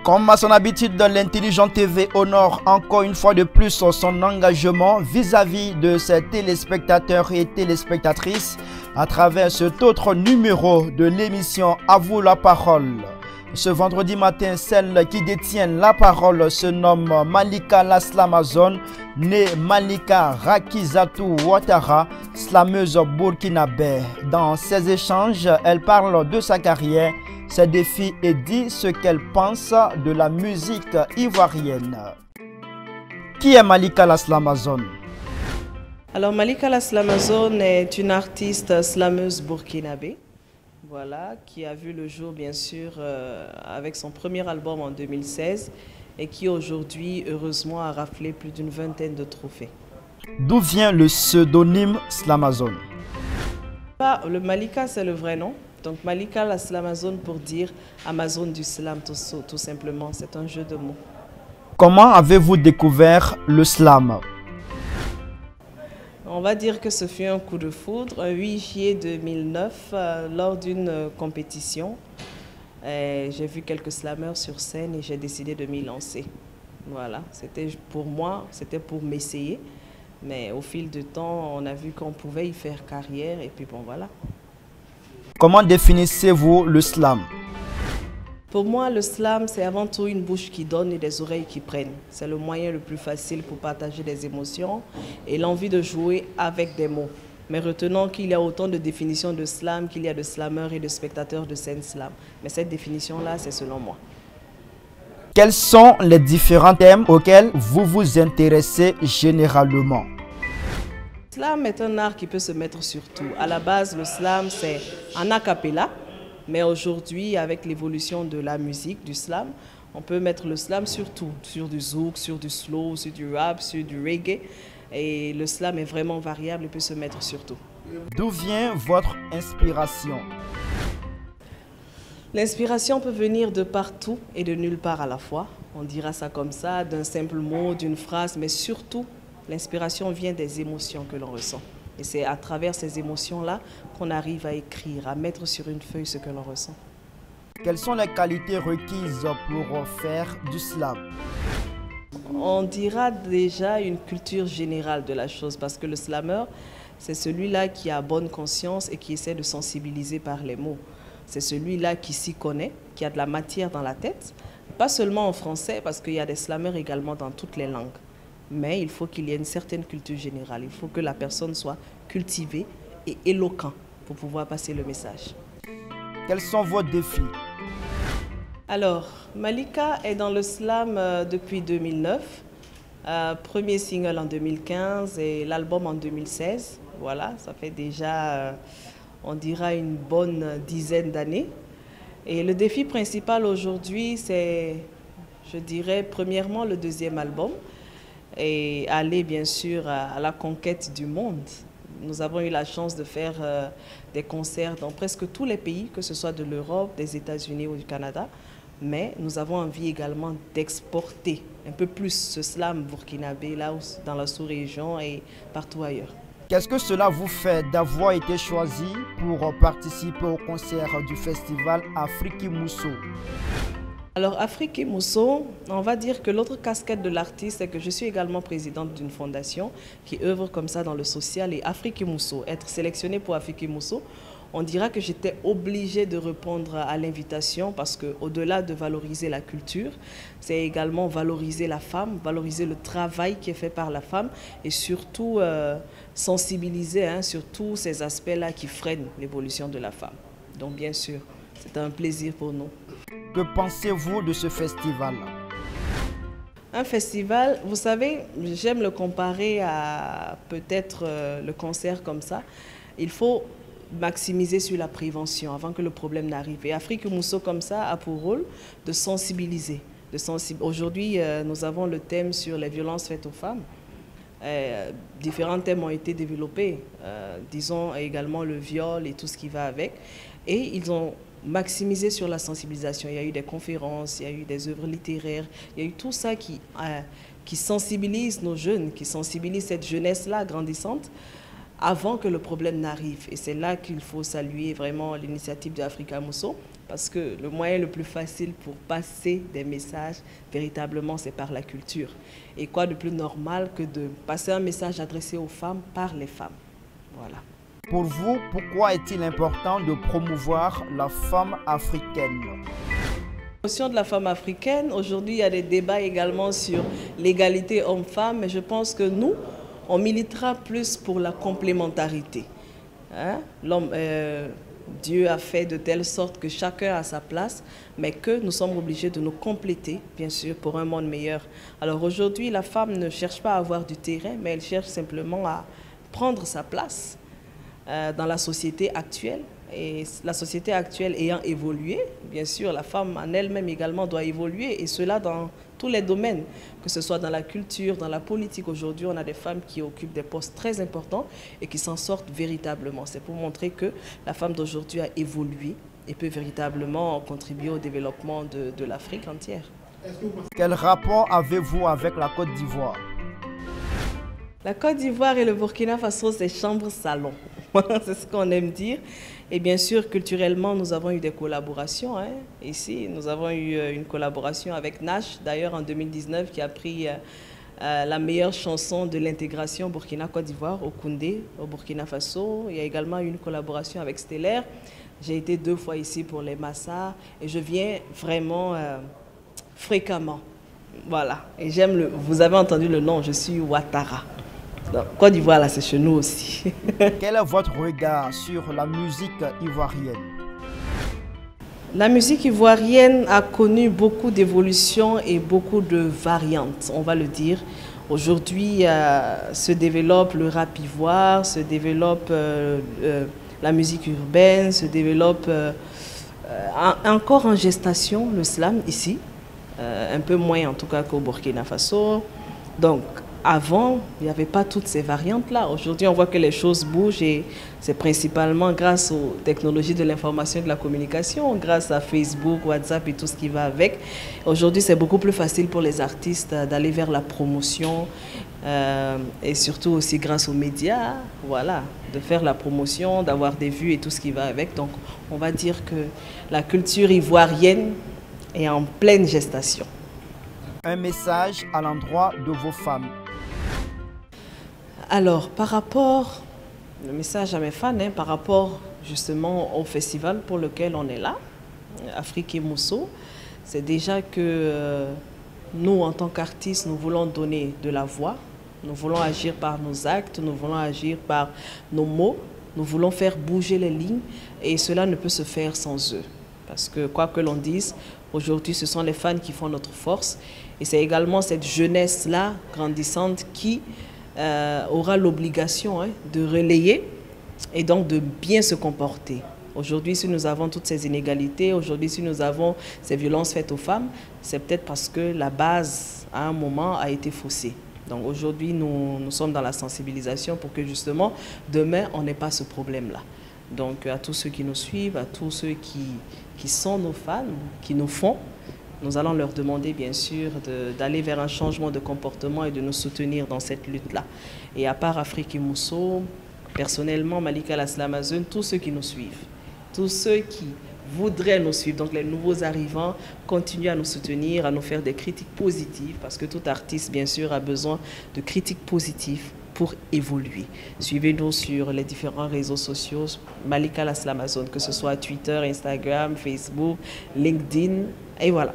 Comme à son habitude, l'Intelligent TV honore encore une fois de plus son engagement vis-à-vis de ses téléspectateurs et téléspectatrices à travers cet autre numéro de l'émission À vous la parole. Ce vendredi matin, celle qui détient la parole se nomme Malika la Slamazone, née Malika Rakizatou Ouattara, slameuse burkinabé. Dans ses échanges, elle parle de sa carrière, ses défis et dit ce qu'elle pense de la musique ivoirienne. Qui est Malika la Slamazone? Alors Malika la Slamazone est une artiste slameuse burkinabé. Voilà, qui a vu le jour bien sûr avec son premier album en 2016 et qui aujourd'hui heureusement a raflé plus d'une vingtaine de trophées. D'où vient le pseudonyme Slamazone? Le Malika c'est le vrai nom, donc Malika la Slamazone pour dire Amazone du slam tout simplement, c'est un jeu de mots. Comment avez-vous découvert le slam? On va dire que ce fut un coup de foudre, un 8 juillet 2009, lors d'une compétition. J'ai vu quelques slameurs sur scène et j'ai décidé de m'y lancer. Voilà, c'était pour moi, c'était pour m'essayer. Mais au fil du temps, on a vu qu'on pouvait y faire carrière et puis bon voilà. Comment définissez-vous le slam? Pour moi, le slam, c'est avant tout une bouche qui donne et des oreilles qui prennent. C'est le moyen le plus facile pour partager des émotions et l'envie de jouer avec des mots. Mais retenons qu'il y a autant de définitions de slam qu'il y a de slameurs et de spectateurs de scène slam. Mais cette définition-là, c'est selon moi. Quels sont les différents thèmes auxquels vous vous intéressez généralement? Le slam est un art qui peut se mettre sur tout. À la base, le slam, c'est en a cappella. Mais aujourd'hui, avec l'évolution de la musique, du slam, on peut mettre le slam sur tout, sur du zouk, sur du slow, sur du rap, sur du reggae. Et le slam est vraiment variable et peut se mettre sur tout. D'où vient votre inspiration? L'inspiration peut venir de partout et de nulle part à la fois. On dira ça comme ça, d'un simple mot, d'une phrase, mais surtout, l'inspiration vient des émotions que l'on ressent. Et c'est à travers ces émotions-là qu'on arrive à écrire, à mettre sur une feuille ce que l'on ressent. Quelles sont les qualités requises pour faire du slam? On dira déjà une culture générale de la chose parce que le slammer, c'est celui-là qui a bonne conscience et qui essaie de sensibiliser par les mots. C'est celui-là qui s'y connaît, qui a de la matière dans la tête, pas seulement en français parce qu'il y a des slammers également dans toutes les langues. Mais il faut qu'il y ait une certaine culture générale. Il faut que la personne soit cultivée et éloquente pour pouvoir passer le message. Quels sont vos défis? Alors, Malika est dans le slam depuis 2009. Premier single en 2015 et l'album en 2016. Voilà, ça fait déjà, on dira, une bonne dizaine d'années. Et le défi principal aujourd'hui, c'est, je dirais, premièrement, le deuxième album. Et aller bien sûr à la conquête du monde. Nous avons eu la chance de faire des concerts dans presque tous les pays, que ce soit de l'Europe, des États-Unis ou du Canada. Mais nous avons envie également d'exporter un peu plus ce slam burkinabé là dans la sous-région et partout ailleurs. Qu'est-ce que cela vous fait d'avoir été choisi pour participer au concert du festival Afrique Mousso? Alors, Afrique Mousso, on va dire que l'autre casquette de l'artiste, c'est que je suis également présidente d'une fondation qui œuvre comme ça dans le social. Et Afrique Mousso, être sélectionnée pour Afrique Mousso, on dira que j'étais obligée de répondre à l'invitation parce qu'au-delà de valoriser la culture, c'est également valoriser la femme, valoriser le travail qui est fait par la femme et surtout sensibiliser sur tous ces aspects-là qui freinent l'évolution de la femme. Donc bien sûr, c'est un plaisir pour nous. Que pensez-vous de ce festival? Un festival, vous savez, j'aime le comparer à peut-être le concert comme ça. Il faut maximiser sur la prévention avant que le problème n'arrive. Et Afrique Mousso comme ça a pour rôle de sensibiliser. Aujourd'hui, nous avons le thème sur les violences faites aux femmes. Différents thèmes ont été développés, disons également le viol et tout ce qui va avec. Et ils ont maximisé sur la sensibilisation. Il y a eu des conférences, il y a eu des œuvres littéraires, il y a eu tout ça qui sensibilise nos jeunes, qui sensibilise cette jeunesse-là grandissante avant que le problème n'arrive. Et c'est là qu'il faut saluer vraiment l'initiative d'Afrique Mousso Parce que le moyen le plus facile pour passer des messages, véritablement, c'est par la culture. Et quoi de plus normal que de passer un message adressé aux femmes par les femmes. Voilà. Pour vous, pourquoi est-il important de promouvoir la femme africaine? La notion de la femme africaine, aujourd'hui, il y a des débats également sur l'égalité homme-femme, mais je pense que nous, on militera plus pour la complémentarité. Hein? Dieu a fait de telle sorte que chacun a sa place, mais que nous sommes obligés de nous compléter, bien sûr, pour un monde meilleur. Alors aujourd'hui, la femme ne cherche pas à avoir du terrain, mais elle cherche simplement à prendre sa place dans la société actuelle. Et la société actuelle ayant évolué, bien sûr, la femme en elle-même également doit évoluer, et cela dans tous les domaines, que ce soit dans la culture, dans la politique. Aujourd'hui, on a des femmes qui occupent des postes très importants et qui s'en sortent véritablement. C'est pour montrer que la femme d'aujourd'hui a évolué et peut véritablement contribuer au développement de l'Afrique entière. Quel rapport avez-vous avec la Côte d'Ivoire? La Côte d'Ivoire et le Burkina Faso, c'est chambre-salon. C'est ce qu'on aime dire. Et bien sûr, culturellement, nous avons eu des collaborations. Hein. Ici, nous avons eu une collaboration avec Nash, d'ailleurs en 2019, qui a pris la meilleure chanson de l'intégration Burkina-Côte d'Ivoire au Koundé, au Burkina Faso. Il y a également eu une collaboration avec Stellaire. J'ai été 2 fois ici pour les Massa et je viens vraiment fréquemment. Voilà. Et j'aime vous avez entendu le nom, je suis Ouattara. Donc, Côte d'Ivoire, là, c'est chez nous aussi. Quel est votre regard sur la musique ivoirienne? La musique ivoirienne a connu beaucoup d'évolutions et beaucoup de variantes, on va le dire. Aujourd'hui, se développe le rap ivoire, se développe la musique urbaine, se développe encore en gestation le slam ici, un peu moins en tout cas qu'au Burkina Faso. Donc, avant, il n'y avait pas toutes ces variantes-là. Aujourd'hui, on voit que les choses bougent et c'est principalement grâce aux technologies de l'information et de la communication, grâce à Facebook, WhatsApp et tout ce qui va avec. Aujourd'hui, c'est beaucoup plus facile pour les artistes d'aller vers la promotion et surtout aussi grâce aux médias, voilà, de faire la promotion, d'avoir des vues et tout ce qui va avec. Donc, on va dire que la culture ivoirienne est en pleine gestation. Un message à l'endroit de vos femmes. Alors, par rapport, le message à mes fans, hein, par rapport justement au festival pour lequel on est là, Afrique et Mousso, c'est déjà que nous, en tant qu'artistes, nous voulons donner de la voix, nous voulons agir par nos actes, nous voulons agir par nos mots, nous voulons faire bouger les lignes et cela ne peut se faire sans eux. Parce que quoi que l'on dise, aujourd'hui, ce sont les fans qui font notre force. Et c'est également cette jeunesse-là, grandissante, qui aura l'obligation de relayer et donc de bien se comporter. Aujourd'hui, si nous avons toutes ces inégalités, aujourd'hui, si nous avons ces violences faites aux femmes, c'est peut-être parce que la base, à un moment, a été faussée. Donc aujourd'hui, nous sommes dans la sensibilisation pour que justement, demain, on n'ait pas ce problème-là. Donc à tous ceux qui nous suivent, à tous ceux qui sont nos fans, qui nous font, nous allons leur demander bien sûr d'aller vers un changement de comportement et de nous soutenir dans cette lutte-là. Et à part Afrique et Mousso, personnellement, Malika La Slamazone, tous ceux qui nous suivent, tous ceux qui voudraient nous suivre, donc les nouveaux arrivants, continuent à nous soutenir, à nous faire des critiques positives, parce que tout artiste, bien sûr, a besoin de critiques positives pour évoluer. Suivez-nous sur les différents réseaux sociaux, Malika La Slamazone, que ce soit Twitter, Instagram, Facebook, LinkedIn, et voilà.